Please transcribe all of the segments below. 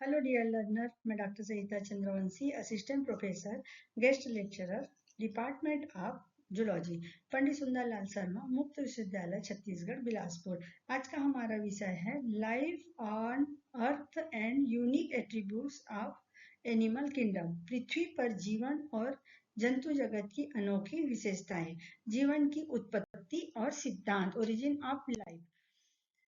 Hello dear learner, मैं doctor Sahita Chandravanshi, assistant professor, guest lecturer, department of zoology, Pandit Sundarlal Sharma, Mukt Vishwavidyalaya Chhattisgarh Bilaspur. आज का हमारा विषय है life on earth and unique attributes of animal kingdom. पृथ्वी पर जीवन और जंतु जगत की अनोखी विशेषताएं, जीवन की उत्पत्ति और सिद्धांत, ओरिजिन ऑफ लाइफ।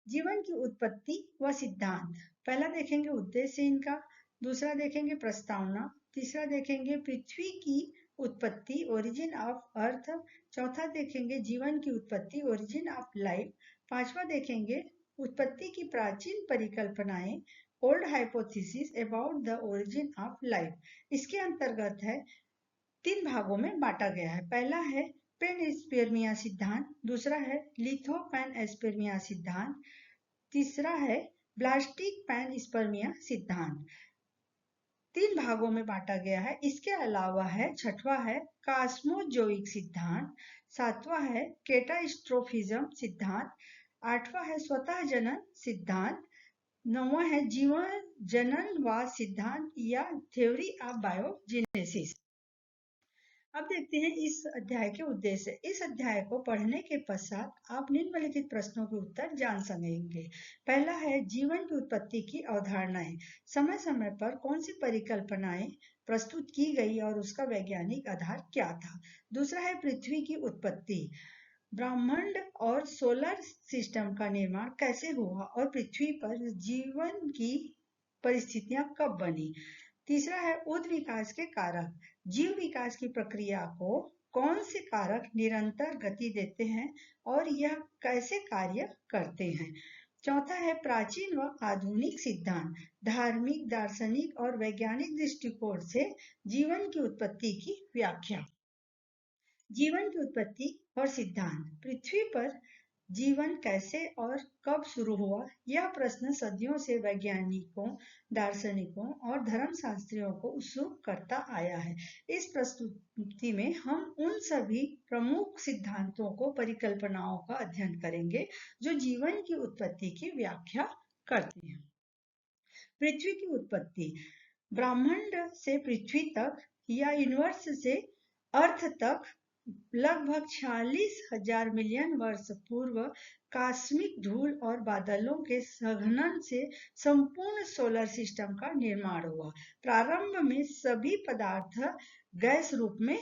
जीवन की उत्पत्ति व सिद्धांत। पहला देखेंगे उद्देश्य इनका, दूसरा देखेंगे प्रस्तावना, तीसरा देखेंगे पृथ्वी की उत्पत्ति, ओरिजिन ऑफ अर्थ, चौथा देखेंगे जीवन की उत्पत्ति, ओरिजिन ऑफ लाइफ, पांचवा देखेंगे उत्पत्ति की प्राचीन परिकल्पनाएं, old hypothesis about the origin of life. इसके अंतर्गत है 3 भागों में बांटा गया है। पहला है पेनस्पेर्मिया सिद्धांत, दूसरा है लिथोपेनस्पेर्मिया सिद्धांत, तीसरा है ब्लास्टिक पैनस्पर्मिया सिद्धांत। 3 भागों में बांटा गया है। इसके अलावा है छठवां है कॉस्मोजोइक सिद्धांत, सातवां है कैटास्ट्रोफिज्म सिद्धांत, आठवां है स्वतः जनन सिद्धांत, नौवां है जीवन जननवाद सिद्धांत या थ्योरी ऑफ बायोजेनेसिस। अब देखते हैं इस अध्याय के उद्देश्य। इस अध्याय को पढ़ने के पश्चात आप निम्नलिखित प्रश्नों के उत्तर जान सकेंगे। पहला है जीवन की उत्पत्ति की अवधारणाएं, समय समय पर कौन सी परिकल्पनाएं प्रस्तुत की गई और उसका वैज्ञानिक आधार क्या था। दूसरा है पृथ्वी की उत्पत्ति, ब्रह्मांड और सोलर सिस्टम का निर्माण कैसे हुआ और पृथ्वी पर जीवन की परिस्थितियां कब बनी। तीसरा है उद विकास के कारक, जीव विकास की प्रक्रिया को कौन से कारक निरंतर गति देते हैं और यह कैसे कार्य करते हैं। चौथा है प्राचीन व आधुनिक सिद्धांत, धार्मिक, दार्शनिक और वैज्ञानिक दृष्टिकोण से जीवन की उत्पत्ति की व्याख्या। जीवन की उत्पत्ति और सिद्धांत, पृथ्वी पर जीवन कैसे और कब शुरू हुआ, यह प्रश्न सदियों से वैज्ञानिकों, दार्शनिकों और धर्मशास्त्रियों को उत्सुक करता आया है। इस प्रस्तुति में हम उन सभी प्रमुख सिद्धांतों को, परिकल्पनाओं का अध्ययन करेंगे जो जीवन की उत्पत्ति की व्याख्या करते हैं। पृथ्वी की उत्पत्ति, ब्रह्मांड से पृथ्वी तक या यूनिवर्स से अर्थ तक लगभग 46,000 मिलियन वर्ष पूर्व कॉस्मिक धूल और बादलों के संघनन से संपूर्ण सोलर सिस्टम का निर्माण हुआ। प्रारंभ में सभी पदार्थ गैस रूप में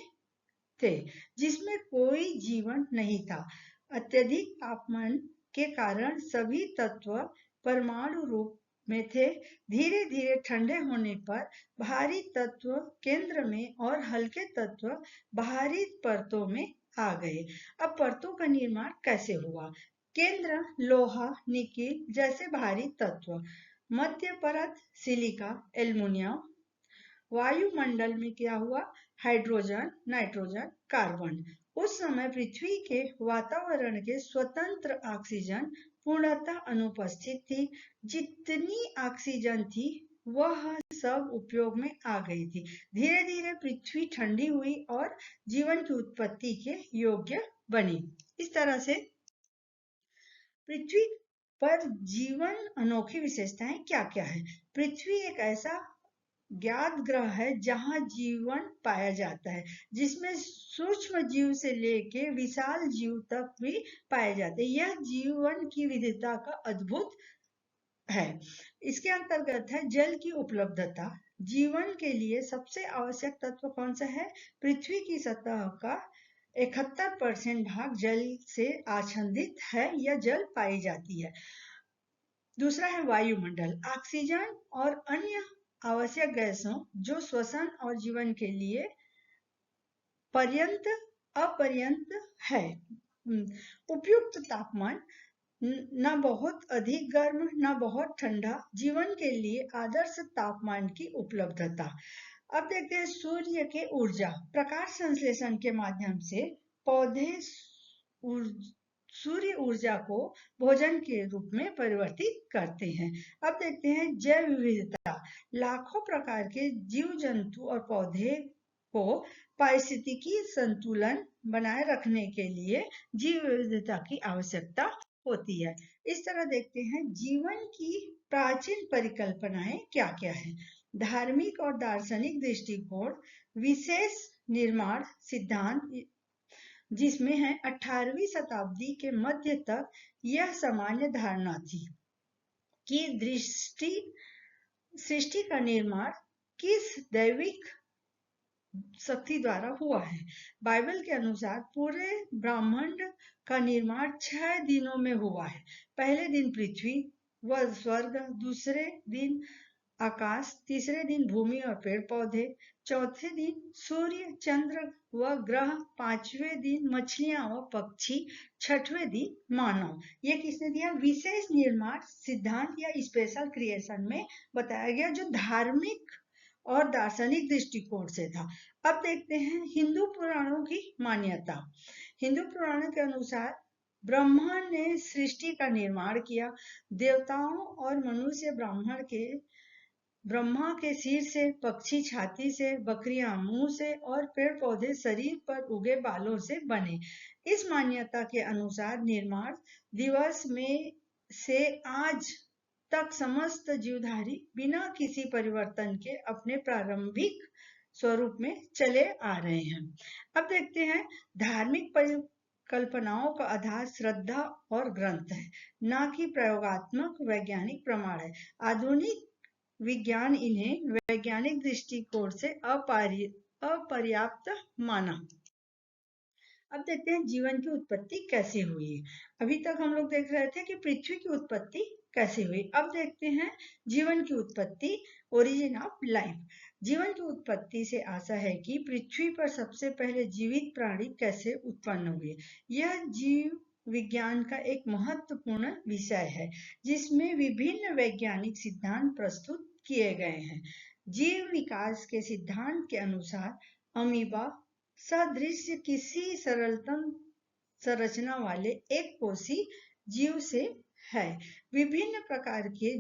थे जिसमें कोई जीवन नहीं था। अत्यधिक तापमान के कारण सभी तत्व परमाणु रूप में थे। धीरे धीरे ठंडे होने पर भारी तत्व केंद्र में और हल्के तत्व बाहरी परतों में आ गए। अब परतों का निर्माण कैसे हुआ। केंद्र लोहा, निकेल जैसे भारी तत्व, मध्य परत सिलिका, एल्युमिनियम। वायुमंडल में क्या हुआ, हाइड्रोजन, नाइट्रोजन, कार्बन। उस समय पृथ्वी के वातावरण के स्वतंत्र ऑक्सीजन पूर्णतः अनुपस्थित थी। जितनी ऑक्सीजन थी वह सब उपयोग में आ गई थी। धीरे धीरे पृथ्वी ठंडी हुई और जीवन की उत्पत्ति के योग्य बनी। इस तरह से पृथ्वी पर जीवन अनोखी विशेषताएं क्या क्या है। पृथ्वी एक ऐसा ज्ञात ग्रह है जहां जीवन पाया जाता है, जिसमें सूक्ष्म जीव से लेके विशाल जीव तक भी पाए जाते हैं। यह जीवन की विविधता का अद्भुत है। इसके अंतर्गत है जल की उपलब्धता। जीवन के लिए सबसे आवश्यक तत्व कौन सा है। पृथ्वी की सतह का 71% भाग जल से आच्छादित है या जल पाई जाती है। दूसरा है वायुमंडल, ऑक्सीजन और अन्य आवश्यक गैसों जो श्वसन और जीवन के लिए अपर्याप्त है। उपयुक्त तापमान, न बहुत अधिक गर्म न बहुत ठंडा, जीवन के लिए आदर्श तापमान की उपलब्धता। अब देखते हैं सूर्य के ऊर्जा, प्रकाश संश्लेषण के माध्यम से पौधे सूर्य ऊर्जा को भोजन के रूप में परिवर्तित करते हैं। अब देखते हैं जैव विविधता, लाखों प्रकार के जीव जंतु और पौधे को पारिस्थितिकी संतुलन बनाए रखने के लिए जीव विविधता की आवश्यकता होती है। इस तरह देखते हैं जीवन की प्राचीन परिकल्पनाएं क्या क्या है। धार्मिक और दार्शनिक दृष्टिकोण, विशेष निर्माण सिद्धांत, जिसमें है 18वीं शताब्दी के मध्य तक यह सामान्य धारणा थी कि सृष्टि का निर्माण किस दैविक शक्ति द्वारा हुआ है। बाइबल के अनुसार पूरे ब्रह्मांड का निर्माण 6 दिनों में हुआ है। पहले दिन पृथ्वी व स्वर्ग, दूसरे दिन आकाश, तीसरे दिन भूमि और पेड़ पौधे, चौथे दिन सूर्य, चंद्र व ग्रह, पांचवें दिन मछलियां व पक्षी, छठवें दिन मानव। ये किसने दिया? विशेष निर्माण सिद्धांत या स्पेशल क्रिएशन में बताया गया, जो धार्मिक और दार्शनिक दृष्टिकोण से था। अब देखते हैं हिंदू पुराणों की मान्यता। हिंदू पुराणों के अनुसार ब्रह्मा ने सृष्टि का निर्माण किया। देवताओं और मनुष्य ब्रह्मा के सिर से, पक्षी छाती से, बकरियां मुंह से और पेड़ पौधे शरीर पर उगे बालों से बने। इस मान्यता के अनुसार निर्माण दिवस में से आज तक समस्त जीवधारी बिना किसी परिवर्तन के अपने प्रारंभिक स्वरूप में चले आ रहे हैं। अब देखते हैं धार्मिक परिकल्पनाओं का आधार श्रद्धा और ग्रंथ है, न कि प्रयोगात्मक वैज्ञानिक प्रमाण है। आधुनिक विज्ञान इन्हें वैज्ञानिक दृष्टिकोण से अपर्याप्त माना। अब देखते हैं जीवन की उत्पत्ति कैसे हुई। अभी तक हम लोग देख रहे थे कि पृथ्वी की उत्पत्ति कैसे हुई। अब देखते हैं जीवन की उत्पत्ति, ओरिजिन ऑफ लाइफ। जीवन की उत्पत्ति से आशा है कि पृथ्वी पर सबसे पहले जीवित प्राणी कैसे उत्पन्न हुए। यह जीव विज्ञान का एक महत्वपूर्ण विषय है, जिसमें विभिन्न वैज्ञानिक सिद्धांत प्रस्तुत किए गए हैं। जीव विकास के सिद्धांत के अनुसार अमीबा सदृश किसी सरलतम संरचना वाले एक कोषी जीव से है। विभिन्न प्रकार के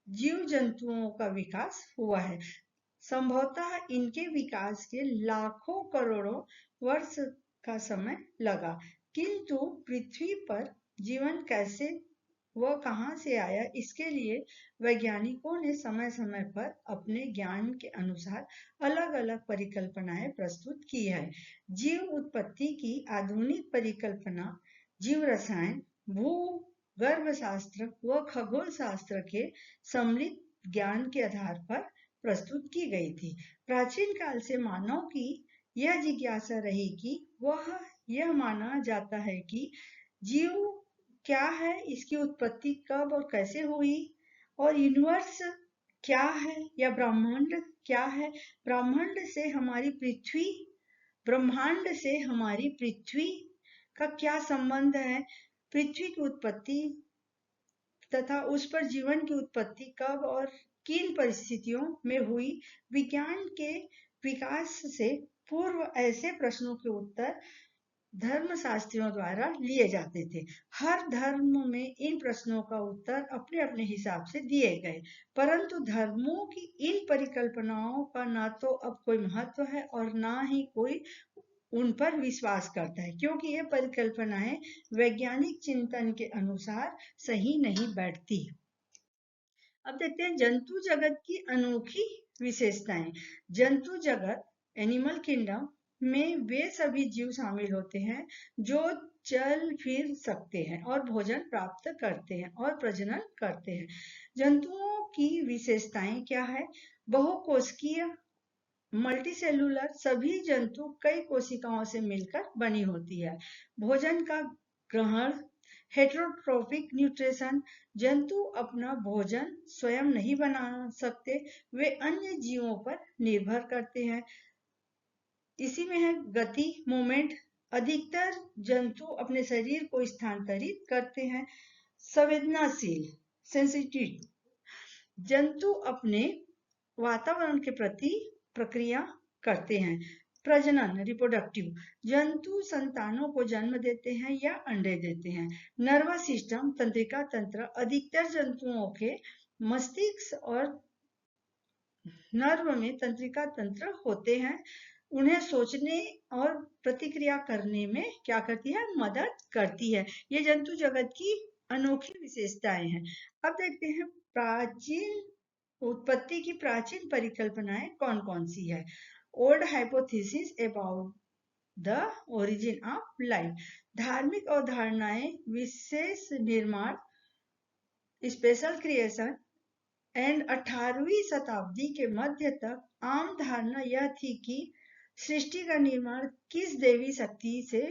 जीव जंतुओं का विकास हुआ है। संभवतः इनके विकास के लाखों करोड़ों वर्ष का समय लगा, किंतु पृथ्वी पर जीवन कैसे वह कहां से आया, इसके लिए वैज्ञानिकों ने समय समय पर अपने ज्ञान के अनुसार अलग अलग परिकल्पनाएं प्रस्तुत की है। जीव उत्पत्ति की आधुनिक परिकल्पना जीव रसायन, भूगर्भशास्त्र व खगोल शास्त्र के सम्मिलित ज्ञान के आधार पर प्रस्तुत की गई थी। प्राचीन काल से मानव की यह जिज्ञासा रही कि वह यह माना जाता है कि जीव क्या है, इसकी उत्पत्ति कब और कैसे हुई, और यूनिवर्स क्या है या ब्रह्मांड क्या है। ब्रह्मांड से हमारी पृथ्वी का क्या संबंध है। पृथ्वी की उत्पत्ति तथा उस पर जीवन की उत्पत्ति कब और किन परिस्थितियों में हुई। विज्ञान के विकास से पूर्व ऐसे प्रश्नों के उत्तर धर्मशास्त्रियों द्वारा लिए जाते थे। हर धर्म में इन प्रश्नों का उत्तर अपने अपने हिसाब से दिए गए, परंतु धर्मों की इन परिकल्पनाओं का न तो अब कोई महत्व है और न ही कोई उन पर विश्वास करता है, क्योंकि ये परिकल्पनाएं वैज्ञानिक चिंतन के अनुसार सही नहीं बैठती। अब देखते हैं जंतु जगत की अनोखी विशेषताएं। जंतु जगत, एनिमल किंगडम में वे सभी जीव शामिल होते हैं जो चल फिर सकते हैं और भोजन प्राप्त करते हैं और प्रजनन करते हैं। जंतुओं की विशेषताएं क्या है? बहुकोशिकीय, मल्टीसेलुलर, सभी जंतु कई कोशिकाओं से मिलकर बनी होती है। भोजन का ग्रहण, हेटेरोट्रोफिक न्यूट्रिशन, जंतु अपना भोजन स्वयं नहीं बना सकते, वे अन्य जीवों पर निर्भर करते हैं। इसी में है गति, मूवमेंट, अधिकतर जंतु अपने शरीर को स्थानांतरित करते हैं। संवेदनशील, सेंसिटिव, जंतु अपने वातावरण के प्रति प्रक्रिया करते हैं। प्रजनन, रिप्रोडक्टिव, जंतु संतानों को जन्म देते हैं या अंडे देते हैं। नर्वस सिस्टम, तंत्रिका तंत्र, अधिकतर जंतुओं के मस्तिष्क और नर्व में तंत्रिका तंत्र होते हैं। उन्हें सोचने और प्रतिक्रिया करने में क्या करती है? मदद करती है। ये जंतु जगत की अनोखी विशेषताएं हैं। अब देखते हैं प्राचीन उत्पत्ति की प्राचीन परिकल्पनाएं कौन कौन सी है? Old hypothesis about the origin of life, धार्मिक अवधारणाएं, विशेष निर्माण, स्पेशल क्रिएशन एंड 18वीं शताब्दी के मध्य तक आम धारणा यह थी कि सृष्टि का निर्माण किस देवी शक्ति से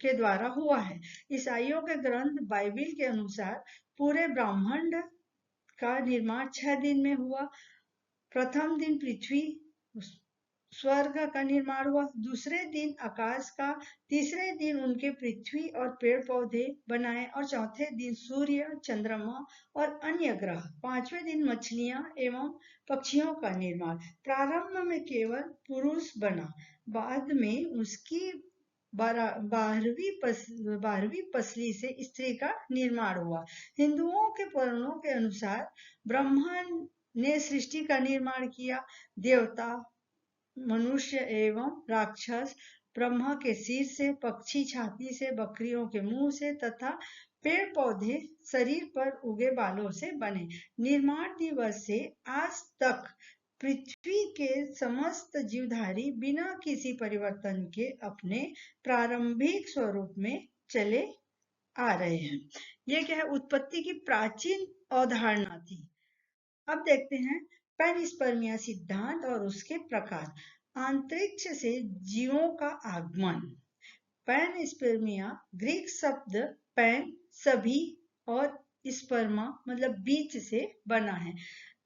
के द्वारा हुआ है। ईसाइयों के ग्रंथ बाइबिल के अनुसार पूरे ब्रह्मांड का निर्माण 6 दिन में हुआ। प्रथम दिन पृथ्वी स्वर्ग का निर्माण हुआ, दूसरे दिन आकाश का, तीसरे दिन उनके पृथ्वी और पेड़ पौधे बनाए और चौथे दिन सूर्य, चंद्रमा और अन्य ग्रह, पांचवें दिन मछलियां एवं पक्षियों का निर्माण। प्रारंभ में केवल पुरुष बना, बाद में उसकी 12वीं पसली से स्त्री का निर्माण हुआ। हिंदुओं के पुराणों के अनुसार ब्रह्मा ने सृष्टि का निर्माण किया। देवता, मनुष्य एवं राक्षस ब्रह्मा के सिर से, पक्षी छाती से, बकरियों के मुंह से तथा पेड़ पौधे शरीर पर उगे बालों से बने। निर्माण दिवस से आज तक पृथ्वी के समस्त जीवधारी बिना किसी परिवर्तन के अपने प्रारंभिक स्वरूप में चले आ रहे हैं। ये क्या है? उत्पत्ति की प्राचीन अवधारणा थी। अब देखते हैं पैनस्पर्मिया सिद्धांत और उसके प्रकार। अंतरिक्ष से जीवों का आगमन। पैनस्पर्मिया ग्रीक शब्द पैन सभी और स्पर्मा मतलब बीज से बना है।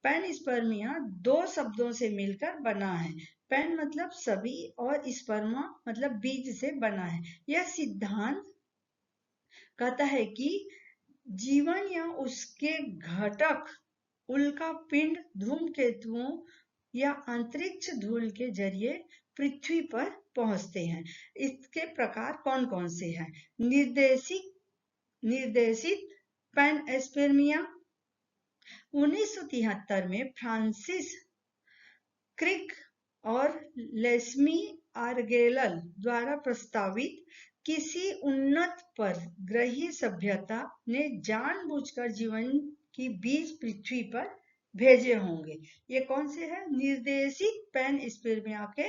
पैनस्पर्मिया 2 शब्दों से मिलकर बना है। पैन मतलब सभी और स्पर्मा मतलब बीज से बना है। यह सिद्धांत कहता है कि जीवन या उसके घटक उल्का पिंड, धूमकेतुओं या अंतरिक्ष धूल के जरिए पृथ्वी पर पहुंचते हैं। इसके प्रकार कौन कौन से हैं? निर्देशित पैनस्पर्मिया 1973 में फ्रांसिस क्रिक और लेस्मी आर्गेलल द्वारा प्रस्तावित किसी उन्नत पर ग्रही सभ्यता ने जानबूझकर जीवन की बीज पृथ्वी पर भेजे होंगे। ये कौन से है? निर्देशित पैनस्पर्मिया के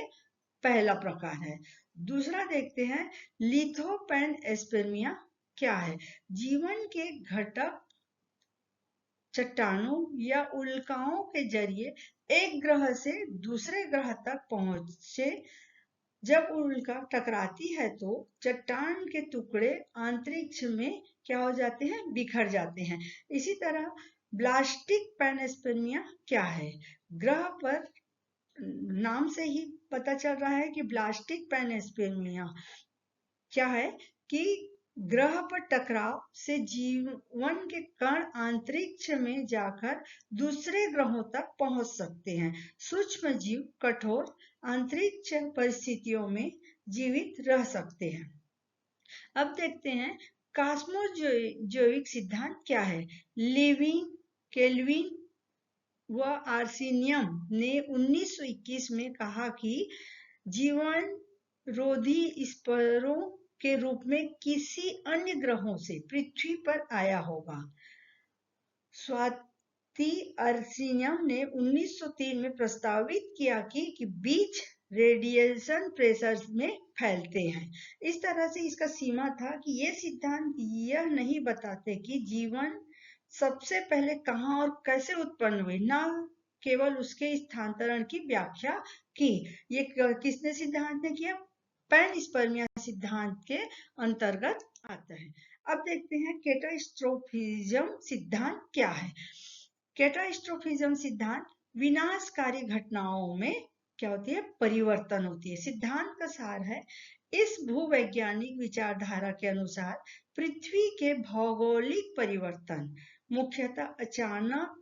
पहला प्रकार है। दूसरा देखते हैं लिथोपैनस्पर्मिया क्या है? जीवन के घटक चट्टानों या उल्काओं के जरिए एक ग्रह से दूसरे ग्रह तक पहुंचे। जब उल्का टकराती है तो चट्टान के टुकड़े अंतरिक्ष में क्या हो जाते हैं? बिखर जाते हैं। इसी तरह ब्लास्टिक पैनस्पर्मिया क्या है? ग्रह पर नाम से ही पता चल रहा है कि ब्लास्टिक पैनस्पर्मिया क्या है कि ग्रह पर टकराव से जीवन के कण अंतरिक्ष में जाकर दूसरे ग्रहों तक पहुंच सकते हैं। सूक्ष्म जीव कठोर अंतरिक्ष परिस्थितियों में जीवित रह सकते हैं। अब देखते हैं कॉस्मोजोइक सिद्धांत क्या है? केल्विन व आर्सेनियम ने 1921 में कहा कि जीवन रोधी स्परों के रूप में किसी अन्य ग्रहों से पृथ्वी पर आया होगा। स्वाति आर्सेनियम ने 1903 में प्रस्तावित किया कि बीज रेडिएशन प्रेशर में फैलते हैं। इस तरह से इसका सीमा था कि ये सिद्धांत यह नहीं बताते कि जीवन सबसे पहले कहाँ और कैसे उत्पन्न हुए, ना केवल उसके स्थानांतरण की व्याख्या की। ये किसने सिद्धांत ने किया? पैनस्पर्मिया सिद्धांत के अंतर्गत आता है। अब देखते हैं कैटास्ट्रोफिज्म सिद्धांत क्या है? कैटास्ट्रोफिज्म सिद्धांत विनाशकारी घटनाओं में क्या होती है? परिवर्तन होती है। सिद्धांत का सार है, इस भूवैज्ञानिक विचारधारा के अनुसार पृथ्वी के भौगोलिक परिवर्तन मुख्यतः अचानक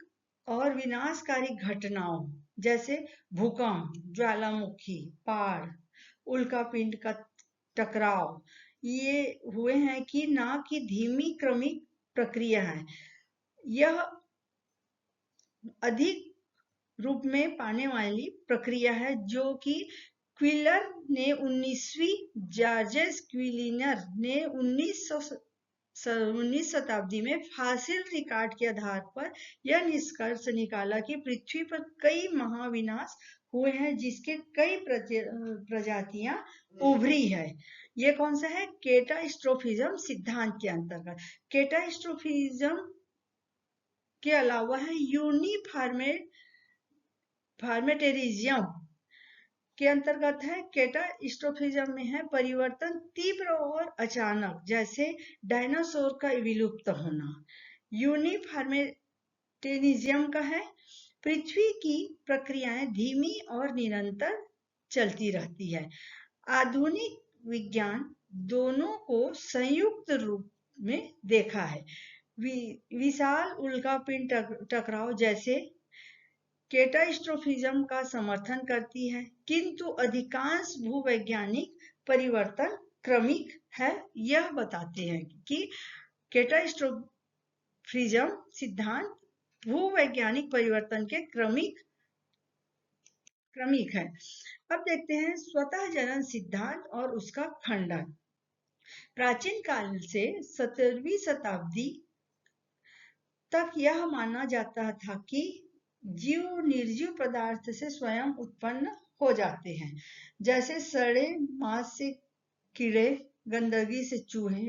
और विनाशकारी घटनाओं जैसे भूकंप, ज्वालामुखी, बाढ़, उल्कापिंड का टकराव ये हुए हैं कि ना कि धीमी क्रमिक प्रक्रिया है। यह अधिक रूप में पाने वाली प्रक्रिया है जो कि क्विलर ने 19वीं, जॉर्जेस क्विलिनर ने 19 शताब्दी में फॉसिल रिकॉर्ड के आधार पर यह निष्कर्ष निकाला कि पृथ्वी पर कई महाविनाश हुए हैं जिसके कई प्रजातियां उभरी है। ये कौन सा है? कैटास्ट्रोफिज्म सिद्धांत के अंतर्गत। कैटास्ट्रोफिज्म के अलावा है यूनिफॉर्मेटेरिज्म के अंतर्गत है। कैटास्ट्रोफिज्म में है परिवर्तन तीव्र और अचानक, जैसे डायनासोर का विलुप्त होना। यूनिफॉर्मेटेरिज्म का है पृथ्वी की प्रक्रियाएं धीमी और निरंतर चलती रहती है। आधुनिक विज्ञान दोनों को संयुक्त रूप में देखा है। विशाल उल्कापिंड टकराव जैसे कैटास्ट्रोफिज्म का समर्थन करती है, किंतु अधिकांश भूवैज्ञानिक परिवर्तन क्रमिक है। यह बताते हैं कि कैटास्ट्रोफिज्म सिद्धांत भूवैज्ञानिक परिवर्तन के क्रमिक है। अब देखते हैं स्वतः जनन सिद्धांत और उसका खंडन। प्राचीन काल से 17वीं शताब्दी तक यह माना जाता था कि जीव निर्जीव पदार्थ से स्वयं उत्पन्न हो जाते हैं, जैसे सड़े मांस से कीड़े, गंदगी से चूहे।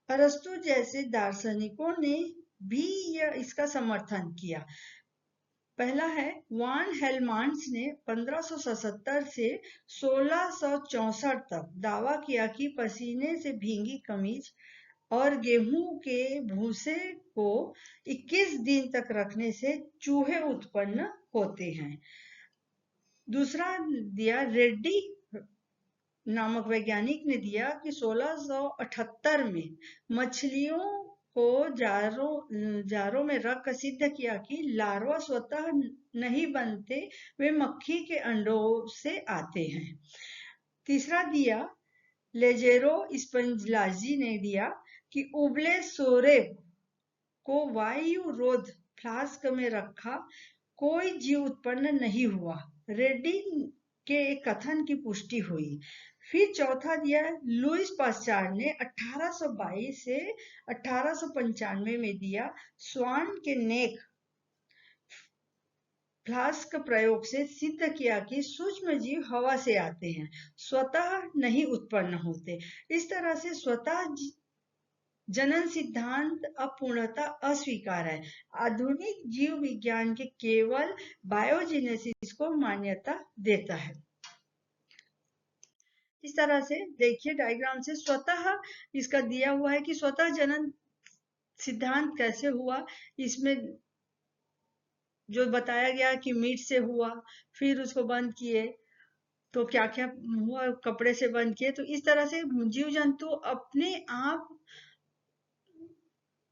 अरस्तु जैसे दार्शनिकों ने भी इसका समर्थन किया। पहला है वान हेलमांड्स ने 1577 से 1664 तक दावा किया कि पसीने से भीगी कमीज और गेहूं के भूसे को 21 दिन तक रखने से चूहे उत्पन्न होते हैं। दूसरा दिया रेड्डी नामक वैज्ञानिक ने दिया कि 1678 में मछलियों को जारों में रखकर सिद्ध किया कि लार्वा स्वतः नहीं बनते, वे मक्खी के अंडों से आते हैं। तीसरा दिया लेजेरो स्पंजलाजी ने दिया कि उबले सोरेब को वायु रोध फ्लास्क में रखा, कोई जीव उत्पन्न नहीं हुआ। रेड्डी के कथन की पुष्टि हुई। फिर चौथा दिया लुईस पाश्चर ने 1822 से 1895 में दिया स्वान के नेक फ्लास्क प्रयोग से सिद्ध किया कि सूक्ष्म जीव हवा से आते हैं, स्वतः नहीं उत्पन्न होते। इस तरह से स्वतः जनन सिद्धांत अपूर्णतः अस्वीकार है। आधुनिक जीव विज्ञान के केवल बायोजेनेसिस को मान्यता देता है। इस तरह से देखिए डायग्राम से स्वतः इसका दिया हुआ है कि स्वतः जनन सिद्धांत कैसे हुआ। इसमें जो बताया गया कि मीट से हुआ, फिर उसको बंद किए तो क्या क्या हुआ, कपड़े से बंद किए। तो इस तरह से जीव जंतु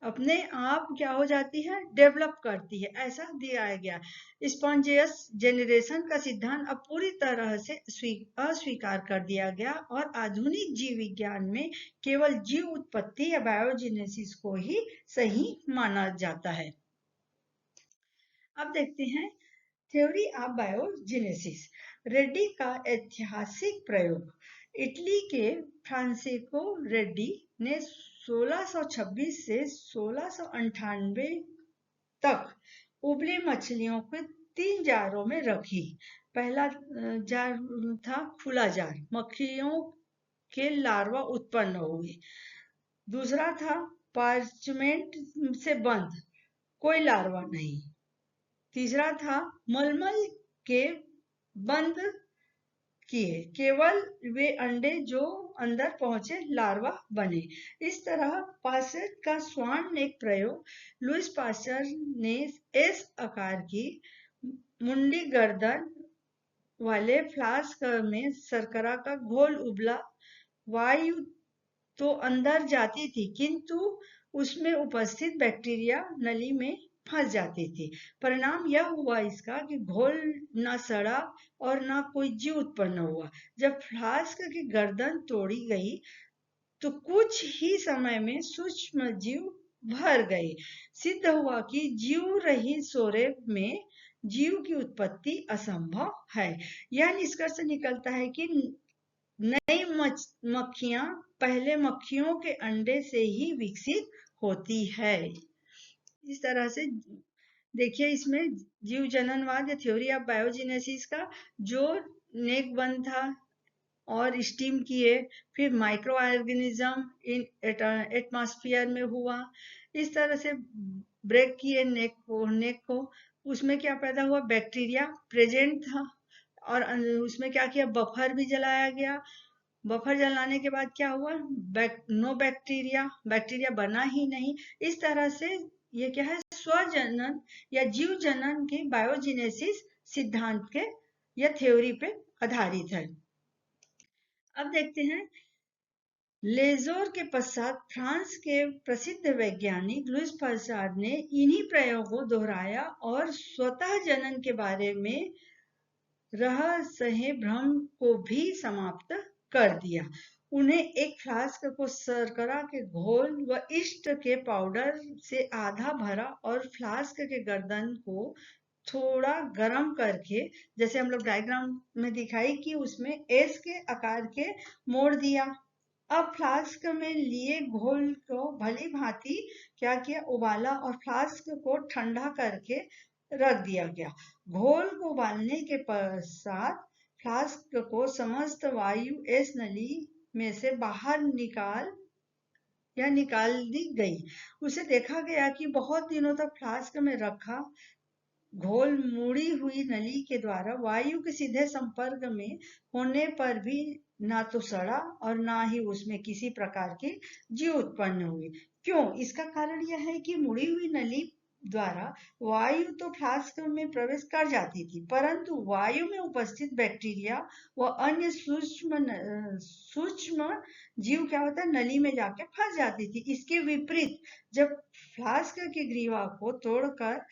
अपने आप क्या हो जाती है, डेवलप करती है, ऐसा दिया गया। स्पॉन्जियस जेनरेशन का सिद्धांत अब पूरी तरह से अस्वीकार कर दिया गया और आधुनिक जीव विज्ञान में केवल जीव उत्पत्ति या बायोजेनेसिस को ही सही माना जाता है। अब देखते हैं थ्योरी ऑफ बायोजेनेसिस। रेड्डी का ऐतिहासिक प्रयोग। इटली के फ्रांसेस्को रेड्डी ने 1626 से 1698 तक उबली मछलियों को 3 जारों में रखी। पहला जार था खुला जार, मक्खियों के लार्वा उत्पन्न हुए। दूसरा था पार्चमेंट से बंद, कोई लार्वा नहीं। तीसरा था मलमल के बंद किए, केवल वे अंडे जो अंदर पहुंचे लार्वा बने। इस तरह पाश्चर का स्वान नेक प्रयोग। लुईस पाश्चर ने एस आकार की मुंडी गर्दन वाले फ्लास्क में शर्करा का घोल उबला, वायु तो अंदर जाती थी किंतु उसमें उपस्थित बैक्टीरिया नली में फंस जाती थी। परिणाम यह हुआ इसका कि घोल न सड़ा और न कोई जीव उत्पन्न हुआ। जब फ्लास्क की गर्दन तोड़ी गई तो कुछ ही समय में सूक्ष्म जीव भर गए। सिद्ध हुआ कि जीव रहित सोरेब में जीव की उत्पत्ति असंभव है। यह निष्कर्ष निकलता है कि नई मक्खियां पहले मक्खियों के अंडे से ही विकसित होती है। इस तरह से देखिए, इसमें जीव जननवाद या थ्योरी ऑफ बायोजेनेसिस का जो नेक वन था और स्टीम किए, फिर माइक्रो ऑर्गेनिज्म इन एटमॉस्फेयर में हुआ, इस तरह से ब्रेक किए नेक को उसमें क्या पैदा हुआ, बैक्टीरिया प्रेजेंट था और उसमें क्या किया, बफर भी जलाया गया। बफर जलाने के बाद क्या हुआ, नो बैक्टीरिया बना ही नहीं। इस तरह से ये क्या है, स्वजनन या जीव जनन के बायोजेनेसिस सिद्धांत के या थ्योरी पे आधारित है। अब देखते हैं, लेजोर के पश्चात फ्रांस के प्रसिद्ध वैज्ञानिक लुईस पाश्चर ने इन्हीं प्रयोगों को दोहराया और स्वतः जनन के बारे में रहस्य भ्रम को भी समाप्त कर दिया। उन्हें एक फ्लास्क को शर्करा के घोल व ईस्ट के पाउडर से आधा भरा और फ्लास्क के गर्दन को थोड़ा गर्म करके, जैसे हम लोग डायग्राम में दिखाई कि उसमें एस के आकार के मोड़ दिया। अब फ्लास्क में लिए घोल को भली भांति क्या किया, उबाला और फ्लास्क को ठंडा करके रख दिया गया। घोल को उबालने के पश्चात फ्लास्क को समस्त वायु एस नली में से बाहर निकाल दी गई। उसे देखा गया कि बहुत दिनों तक फ्लास्क में रखा घोल मुड़ी हुई नली के द्वारा वायु के सीधे संपर्क में होने पर भी ना तो सड़ा और ना ही उसमें किसी प्रकार की जीव उत्पन्न हुई। क्यों? इसका कारण यह है कि मुड़ी हुई नली द्वारा वायु तो फ्लास्क में प्रवेश कर जाती थी, परंतु वायु में उपस्थित बैक्टीरिया व अन्य सूक्ष्म जीव क्या होता है, नली में जाके फंस जाती थी। इसके विपरीत जब फ्लास्क की ग्रीवा को तोड़कर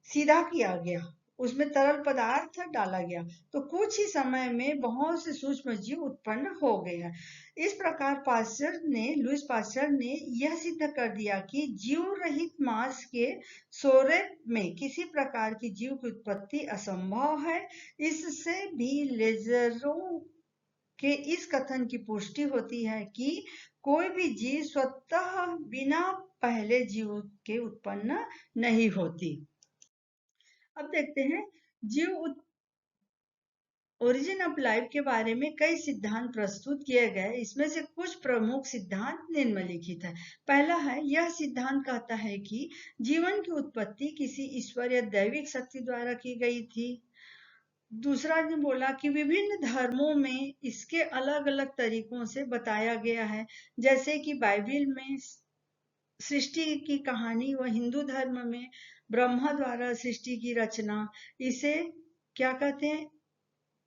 सीधा किया गया, उसमें तरल पदार्थ डाला गया, तो कुछ ही समय में बहुत से सूक्ष्म जीव उत्पन्न हो गए हैं। इस प्रकार लुईस पाश्चर ने यह सिद्ध कर दिया कि जीव रहित मांस के सोरे में किसी प्रकार की जीव की उत्पत्ति असंभव है। इससे भी लेजरों के इस कथन की पुष्टि होती है कि कोई भी जीव स्वतः बिना पहले जीव के उत्पन्न नहीं होती। अब देखते हैं, जीव ओरिजिन ऑफ लाइफ के बारे में कई सिद्धांत प्रस्तुत किए गए। इसमें से कुछ प्रमुख सिद्धांत निम्नलिखित है। पहला है, यह सिद्धांत कहता है कि जीवन की उत्पत्ति किसी ईश्वर या दैविक शक्ति द्वारा की गई थी। दूसरा ने बोला कि विभिन्न धर्मों में इसके अलग अलग तरीकों से बताया गया है, जैसे कि बाइबल में सृष्टि की कहानी व हिंदू धर्म में ब्रह्मा द्वारा सृष्टि की रचना। इसे क्या कहते हैं,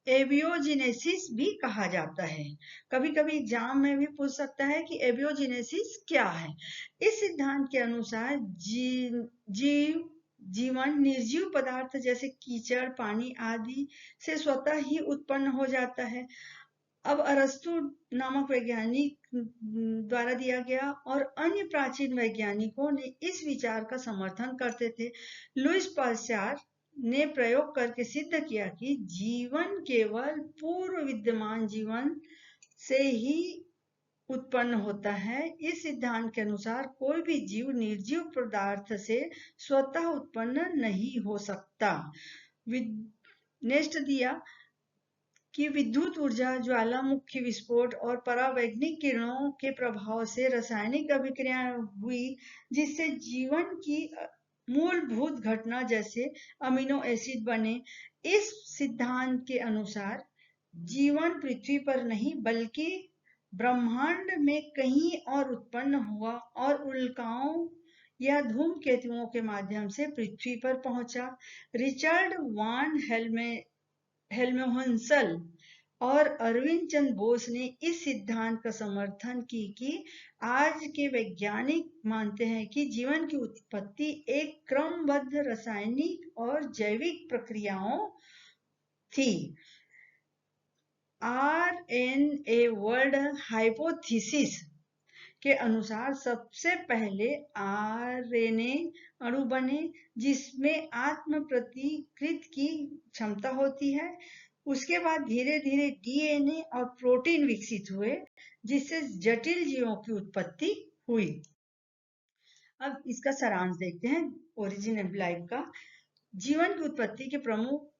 एबियोजेनेसिस भी कहा जाता है। कभी कभी एग्जाम में भी पूछ सकता है कि एबियोजेनेसिस क्या है। इस सिद्धांत के अनुसार जीवन निर्जीव पदार्थ जैसे कीचड़, पानी आदि से स्वतः ही उत्पन्न हो जाता है। अब अरस्तु नामक वैज्ञानिक द्वारा दिया गया और अन्य प्राचीन वैज्ञानिकों ने इस विचार का समर्थन करते थे। लुईस पाश्चर ने प्रयोग करके सिद्ध किया कि जीवन केवल पूर्व विद्यमान जीवन से ही उत्पन्न होता है। इस सिद्धांत के अनुसार कोई भी जीव निर्जीव पदार्थ से स्वतः उत्पन्न नहीं हो सकता। नेक्स्ट दिया कि विद्युत ऊर्जा, ज्वालामुखी विस्फोट और परावैद्युतिक किरणों के प्रभाव से रासायनिक अभिक्रिया हुई, जिससे जीवन की मूलभूत घटना जैसे अमीनो एसिड बने। इस सिद्धांत के अनुसार जीवन पृथ्वी पर नहीं बल्कि ब्रह्मांड में कहीं और उत्पन्न हुआ और उल्काओं या धूमकेतुओं के माध्यम से पृथ्वी पर पहुंचा। रिचर्ड वान हेल्महोल्ट्ज और अरविंद चंद्र बोस ने इस सिद्धांत का समर्थन की कि आज के वैज्ञानिक मानते हैं कि जीवन की उत्पत्ति एक क्रमबद्ध रासायनिक और जैविक प्रक्रियाओं थी। RNA वर्ल्ड हाइपोथेसिस के अनुसार सबसे पहले RNA अणु बने जिसमें आत्म प्रतिकृत की क्षमता होती है। उसके बाद धीरे धीरे DNA और प्रोटीन विकसित हुए, जिससे जटिल जीवों की उत्पत्ति हुई। अब इसका सारांश देखते हैं ओरिजिन ऑफ लाइफ का। जीवन की उत्पत्ति के प्रमुख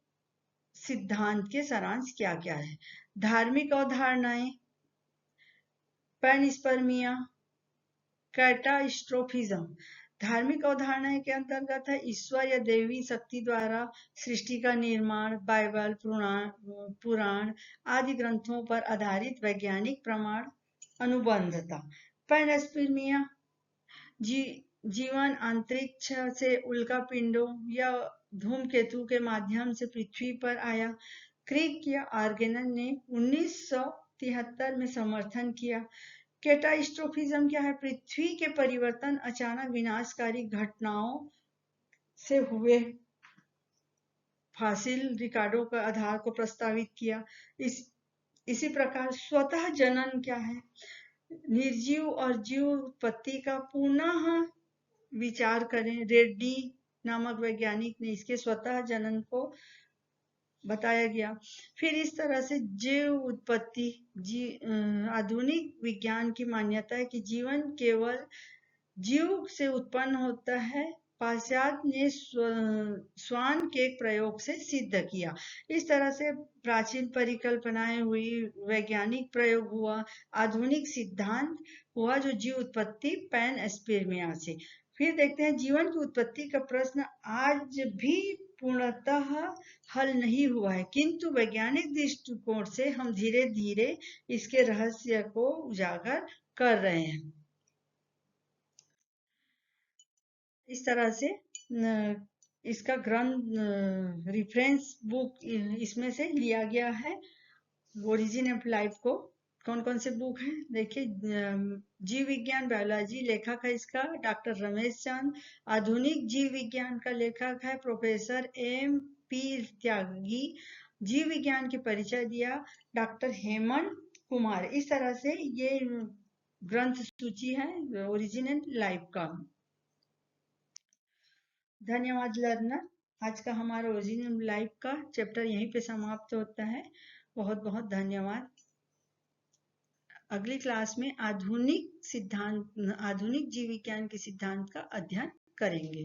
सिद्धांत के सारांश क्या क्या है? धार्मिक अवधारणाएं, पैनस्पर्मिया, कैटास्ट्रोफिज्म। धार्मिक अवधारणाएं के अंतर्गत है ईश्वर या देवी शक्ति द्वारा सृष्टि का निर्माण, बाइबल, पुराण आदि ग्रंथों पर आधारित वैज्ञानिक प्रमाण, अनुबंधता। पैनस्पर्मिया, जीवन अंतरिक्ष से उल्का पिंडों या धूमकेतु के माध्यम से पृथ्वी पर आया। क्रिक या आर्गेनन ने 1973 में समर्थन किया। कैटास्ट्रोफिज्म क्या है? पृथ्वी के परिवर्तन अचानक विनाशकारी घटनाओं से हुए फॉसिल रिकॉर्डों का आधार को प्रस्तावित किया। इसी प्रकार स्वतः जनन क्या है? निर्जीव और जीव उत्पत्ति का पुनः विचार करें। रेड्डी नामक वैज्ञानिक ने इसके स्वतः जनन को बताया गया। फिर इस तरह से जीव उत्पत्ति, आधुनिक विज्ञान की मान्यता है कि जीवन केवल जीव से उत्पन्न होता है। पाश्चात्य ने स्वान के प्रयोग से सिद्ध किया। इस तरह से प्राचीन परिकल्पनाएं हुई, वैज्ञानिक प्रयोग हुआ, आधुनिक सिद्धांत हुआ जो जीव उत्पत्ति पैनस्पर्मिया से। फिर देखते हैं जीवन की उत्पत्ति का प्रश्न आज भी पूर्णतः हल नहीं हुआ है, किंतु वैज्ञानिक दृष्टिकोण से हम धीरे धीरे इसके रहस्य को उजागर कर रहे हैं। इस तरह से इसका ग्रंथ रेफरेंस बुक इसमें से लिया गया है। ओरिजिन ऑफ लाइफ को कौन कौन से बुक हैं देखिए, जीव विज्ञान बायोलॉजी लेखक है इसका डॉक्टर रमेश चंद। आधुनिक जीव विज्ञान का लेखक है प्रोफेसर MP त्यागी। जीव विज्ञान की परिचय दिया डॉक्टर हेमंत कुमार। इस तरह से ये ग्रंथ सूची है ओरिजिन ऑफ लाइफ का। धन्यवाद लर्नर। आज का हमारा ओरिजिन ऑफ लाइफ का चैप्टर यहीं पे समाप्त होता है। बहुत बहुत धन्यवाद। अगली क्लास में आधुनिक जीव विज्ञान के सिद्धांत का अध्ययन करेंगे।